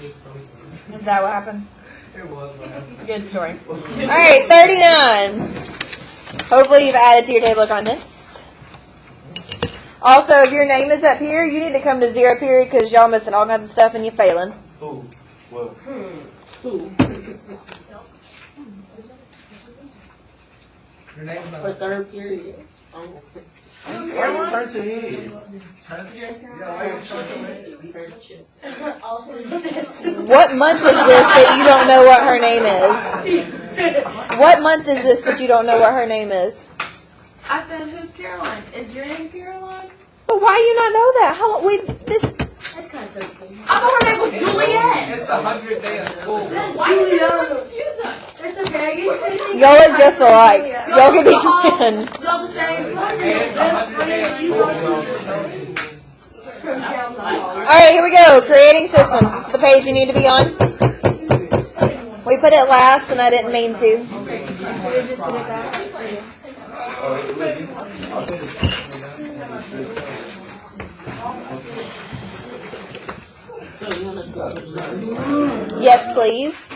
Is that what happened? It was. Good story. Alright, 39. Hopefully you've added to your table of contents. Also, if your name is up here, you need to come to 0 period because y'all missing all kinds of stuff and you're failing. Who? Well. Who? Your name's not. For third period. Turn to head. What month is this that you don't know what her name is? What month is this that you don't know what her name is? I said, who's Caroline? Is your name Caroline? But why do you not know that? How this? That's kind of crazy. I thought her name was Juliet. It's the 100th day of school. Why did you confuse us? That's okay. Y'all look just alike. Y'all could be twins. Y'all the same. Hey, it's the 100th day of school. Alright, here we go. Creating systems. This is the page you need to be on. We put it last and I didn't mean to. Yes, please.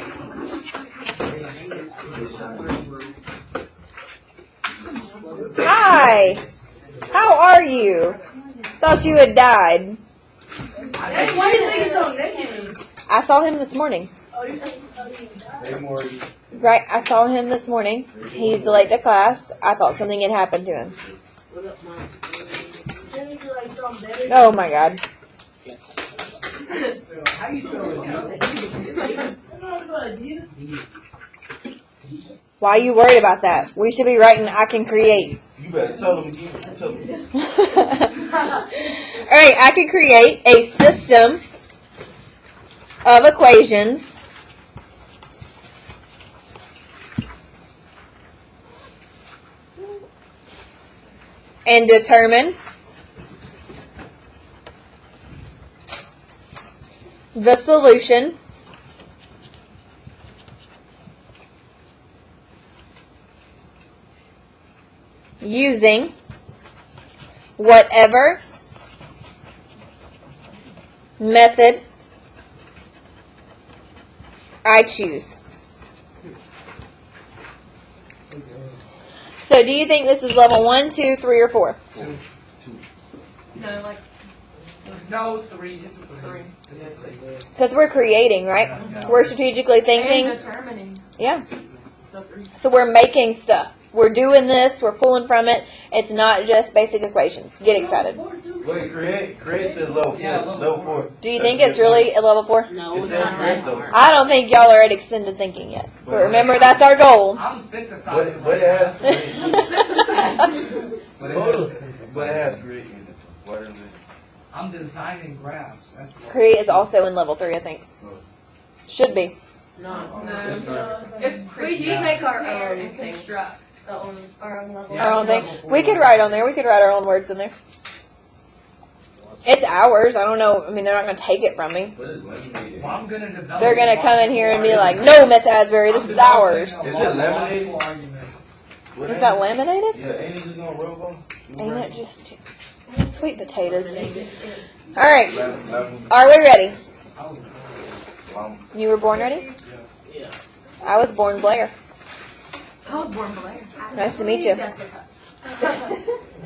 Hi. How are you? Thought you had died. That's why you think so negative. I saw him this morning. Right, I saw him this morning. He's late to class. I thought something had happened to him. Oh my God. How you spell Why are you worried about that? We should be writing, I can create. You better tell them again. Tell them. Alright, I can create a system of equations and determine the solution using whatever method I choose. So do you think this is level 1, 2, 3, or 4? No, like No, 3. This is 3. Because we're creating, right? We're strategically thinking. and determining. Yeah. So 3. So we're making stuff. We're doing this. We're pulling from it. It's not just basic equations. Get excited. Wait, create says level 4. Yeah, Level 4. Do you think it's really a level 4? No, It it's says not create that though. hard. I don't think y'all are at extended thinking yet. But remember, that's our goal. I'm synthesizing. But it has create. But But it has create in it. What is it? I'm designing graphs. That's what. Create is also in level 3, I think. Should be. No, It's we do make our own and construct our own level. Our own thing. We could write on there. We could write our own words in there. It's ours. I don't know. I mean, they're not going to take it from me. What is lemonade? Well, I'm gonna develop. They're going to come in here and be like, no, Miss Asbury, this is ours. Is it laminated? What Is ain't that it? laminated? Yeah, ain't it just gonna rub on? Ain't it just sweet potatoes? All right. Are we ready? You were born ready? Yeah. I was born Blair. I was born Blair. Nice to meet you. Jessica.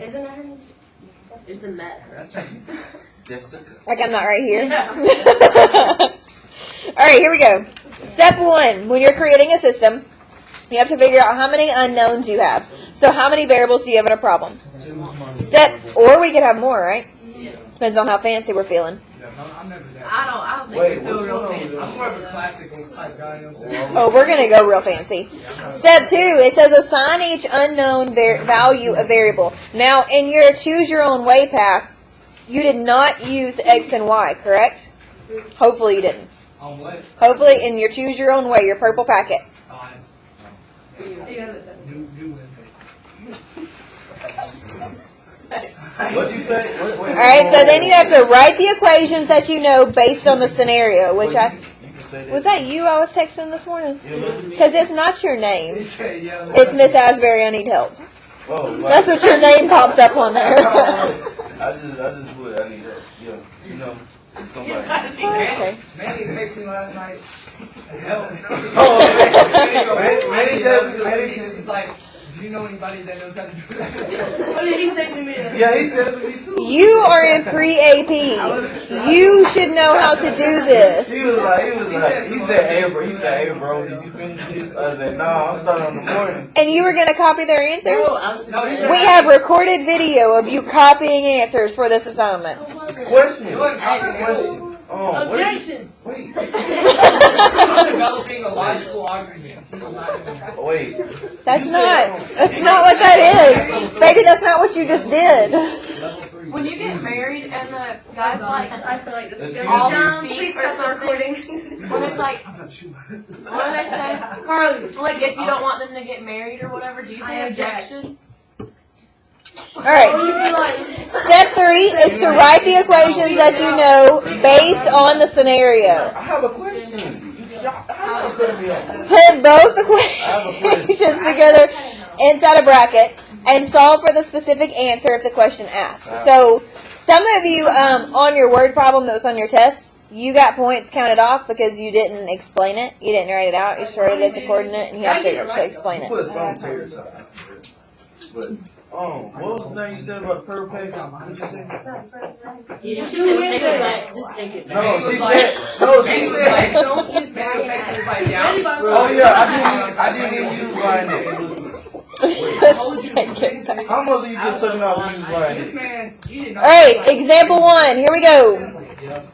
Isn't that her name? Isn't that her? That's right. Jessica. Like I'm not right here. All right, here we go. Step 1. When you're creating a system, you have to figure out how many unknowns you have. So how many variables do you have in a problem? Or we could have more, right? Depends on how fancy we're feeling. Yeah, no, I'm never that. I don't think Wait, we feel what's real wrong fancy. with I'm more of a classical type guy. You know what I'm saying? Oh, we're going to go real fancy. Step 2, it says assign each unknown value a variable. Now, in your choose your own way path, you did not use X and Y, correct? Hopefully you didn't. On what? Hopefully in your choose your own way, your purple packet. On Yeah. new Wednesday. What'd you say? Wait, All right, so then you have to write the equations that you know based on the scenario, which You can say that. was that you I was texting this morning? Yeah, but- Because it's not your name. Yeah, It's Miss Asbury, I need help. Oh, That's what your name pops up on there. I just put I need help. Yeah, you know. Somebody. Okay. Manny texted me last night. Help. Manny Manny texted is like, do you know anybody that knows how to do that? Oh, yeah, he texted me that. Yeah, he texted me too. You are in pre-AP. You should know how to do this. He said, hey bro, did you finish this? I said, nah, I'm starting in the morning. And you were going to copy their answers? No, he said, We have recorded video of you copying answers for this assignment. Question. Question. Oh, Objection. wait. I'm developing a logical argument. Wait. That's not what that is. Baby, that's not what you just did. When you get married and the guy's like, I feel like this is Excuse all me? speak or something. When it's like, what do they say? Carly, like if you don't want them to get married or whatever, do you say objection? All right. Step 3 is to write the equations that you know based on the scenario. I have a question. How is that going to be on? Put both equations together inside a bracket and solve for the specific answer if the question asks. So some of you on your word problem that was on your test, you got points counted off because you didn't explain it. You didn't write it out. You just wrote it as a coordinate and you have to actually explain Put it. some pairs on. But, what was the thing you said about per page? What did you say? You just take it back. Just take it back. No, she said, Don't use Manny brackets. texted me like, down. oh yeah, I didn't even use line it. Let's take it back. How much are you just taking off use line This it? man, you didn't know. All right, example 1. Here we go.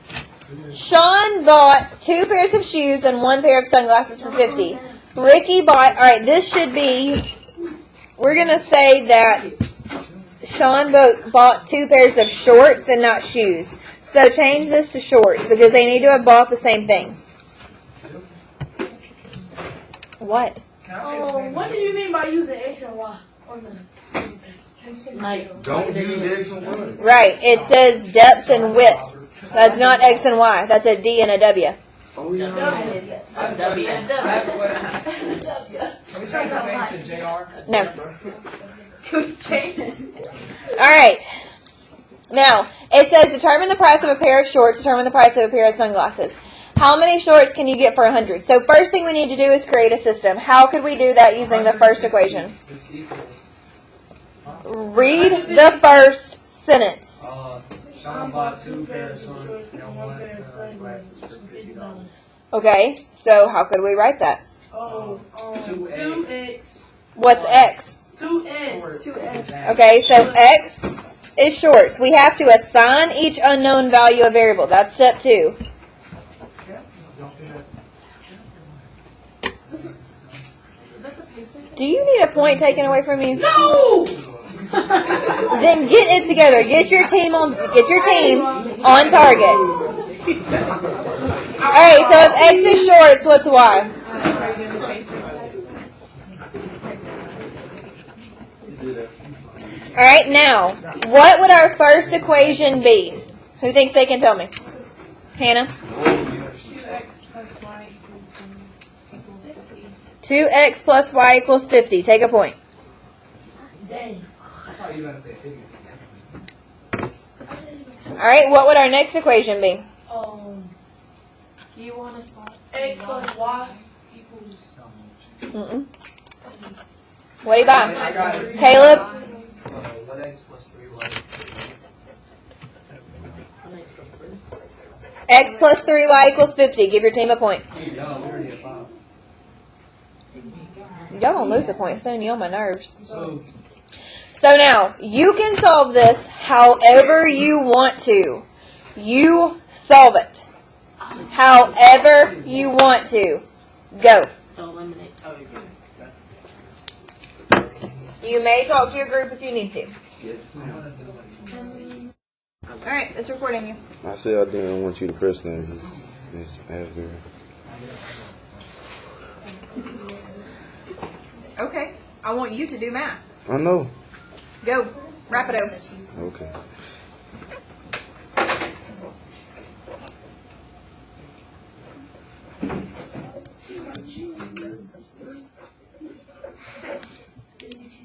Sean bought 2 pairs of shoes and 1 pair of sunglasses for $50. Ricky bought, all right, this should be, we're going to say that Sean bought 2 pairs of shorts and not shoes. So change this to shorts because they need to have bought the same thing. What? What do you mean by using X and Y? Like, Don't use X and Y. Right, it says depth and width. That's not X and Y. That's a D and a W. Oh yeah. W. I have a question. Can we change his name to JR? No. Alright. Now, it says determine the price of a pair of shorts, determine the price of a pair of sunglasses. How many shorts can you get for 100? So first thing we need to do is create a system. How could we do that using the first equation? Read the first sentence. Sean bought 2 pairs of shorts and 1 pair of sunglasses for $50. Okay, so how could we write that? 2X. What's X? 2S. Okay, so X is shorts. We have to assign each unknown value a variable. That's step 2. Do you need a point taken away from you? No! Then get it together. Get your team on target. Alright, so if X is shorts, what's Y? Alright, now, what would our first equation be? Who thinks they can tell me? Hannah? 2x plus y equals 50. Take a point. I thought you were going to say 50. Alright, what would our next equation be? You want to solve X plus Y equals. Mm-mm. What do you buy? I got it. Caleb? What X plus 3Y? X plus 3y equals 50. Give your team a point. No, we already have 5. Y'all don't lose a point. It's starting you on my nerves. So, So now, you can solve this however you want to. You solve it. However you want to. Go. So eliminate. You may talk to your group if you need to. Alright, it's recording you. I said I didn't want you to press them. It's Asbury. Okay, I want you to do math. I know. Go. Rapido. Okay.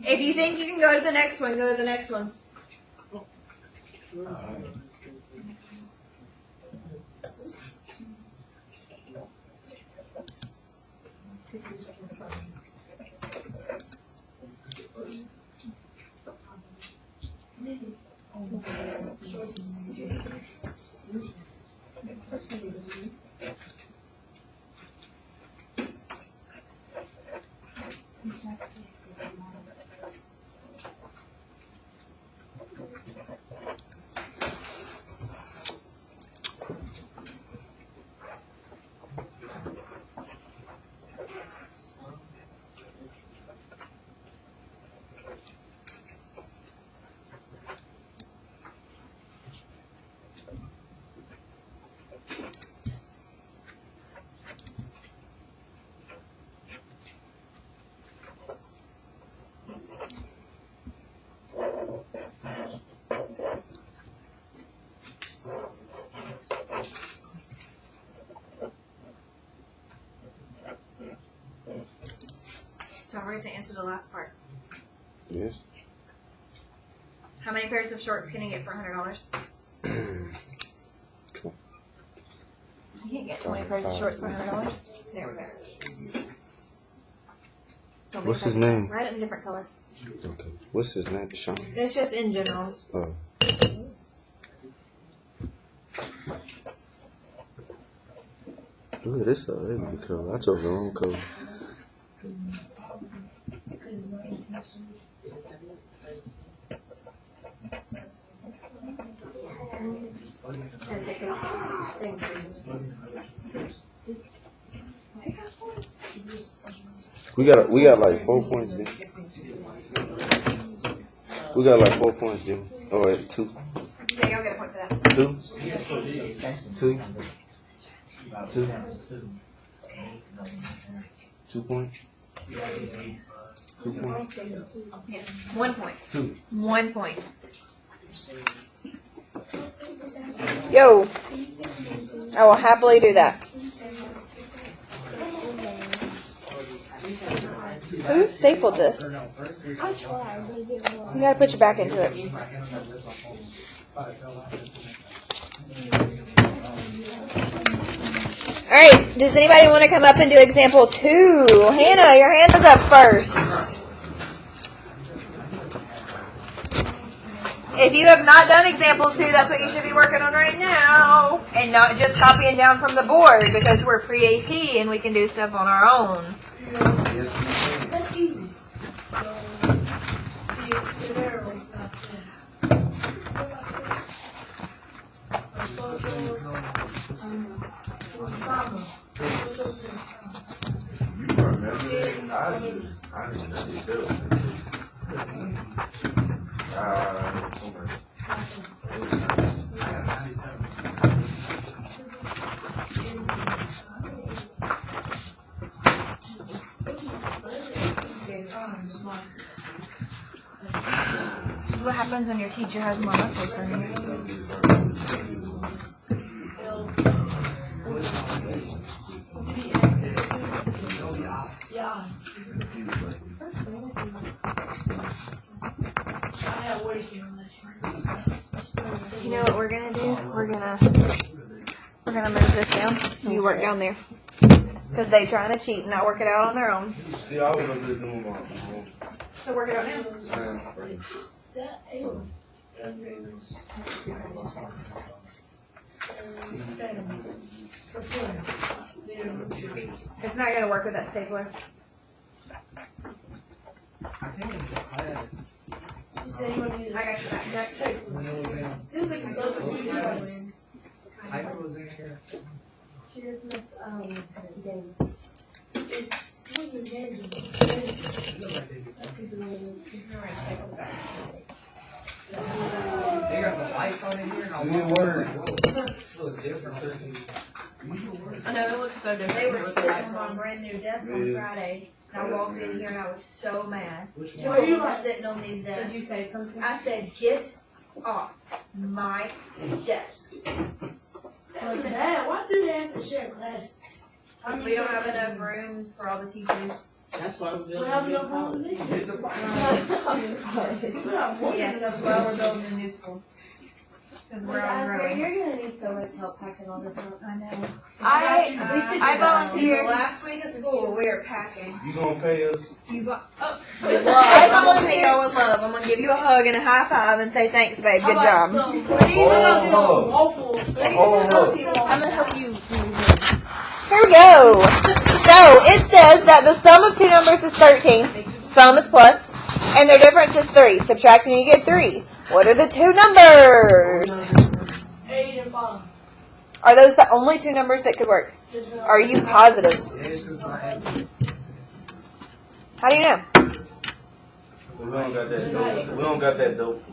If you think you can go to the next one, go to the next one. Don't forget to answer the last part. Yes. How many pairs of shorts can you get for $100? You can't get 20 pairs of shorts for $100. There we go. Don't be What's his afraid. name? Write it in a different color. Okay. What's his name? Sean. It's just in general. Oh. Look at this ugly color. I chose the wrong color. We got like 4 points, then. We got like 4 points, then. Oh wait, 2. Yeah, you'll get a point for that. 2. 2. 2. 2 points. 2 points. Yeah. 1 point. 2. 1 point. Yo. I will happily do that. Who stapled this? I tried. You gotta put your back into it. Alright, does anybody want to come up and do example 2? Hannah, your hand is up first. If you have not done example 2, that's what you should be working on right now. And not just copying down from the board, because we're pre-AP and we can do stuff on our own. That's easy. See there like that. I didn't know This is what happens when your teacher has more muscles than you. Yeah. I have way too much. You know what we're gonna do? We're gonna move this down. You work down there. Because they trying to cheat and not work it out on their own. See, I was up there doing my own. So work it out now. That It's not gonna work with that stapler. I think in this class, you say you want me to I got your back. next tape. when it was in, This is so confusing. Piper was in here. It's when you're dancing. They got the lights on in here and I You walked didn't in, work. it looks different. I know, it looks so different. They were with sitting the on iPhone. my brand new desk on Friday, and I walked in here and I was so mad. Why are you People were like- sitting on these Did you desks. say something? I said, get off my desk. That's bad. Why do they have to share classes? Because we don't have enough rooms for all the teachers. That's why we're We have no home to Hit the button. Yes, that's why we're building a new school. Because we're all growing. You're gonna need so much help packing all this up. I know. I volunteered. Last week of school, we were packing. You gonna pay us? You vo- With love. I'm gonna pay y'all with love. I'm gonna give you a hug and a high five and say thanks, babe. Good job. Oh, Waffles. oh, I'm gonna help you. Here we go. So it says that the sum of two numbers is 13. Sum is plus, and their difference is 3. Subtracting, you get 3. What are the two numbers? 8 and 5. Are those the only two numbers that could work? Are you positive? This is my answer. How do you know? we don't got that dope. We don't got that dope.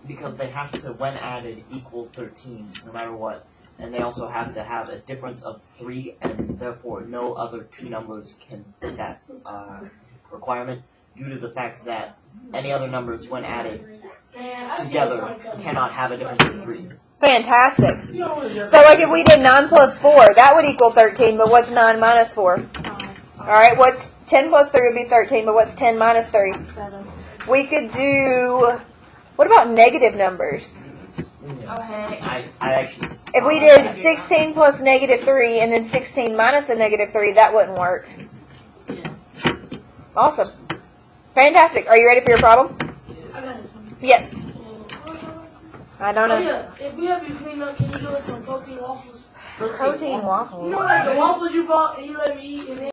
Because they have to, when added, equal 13, no matter what. And they also have to have a difference of 3, and therefore no other two numbers can meet that requirement, due to the fact that any other numbers, when added together, cannot have a difference of 3. Fantastic. So like if we did 9 plus 4, that would equal 13, but what's 9 minus 4? Alright, what's 10 plus 3 would be 13, but what's 10 minus 3? 7. We could do, what about negative numbers? Okay. I actually, If we did 16 plus negative 3 and then 16 minus a negative 3, that wouldn't work. Awesome. Fantastic. Are you ready for your problem? Yes. I don't Oh know. yeah, if we have you clean up, can you give us some protein waffles? Protein waffles. You know like the waffles you bought and you let me eat and then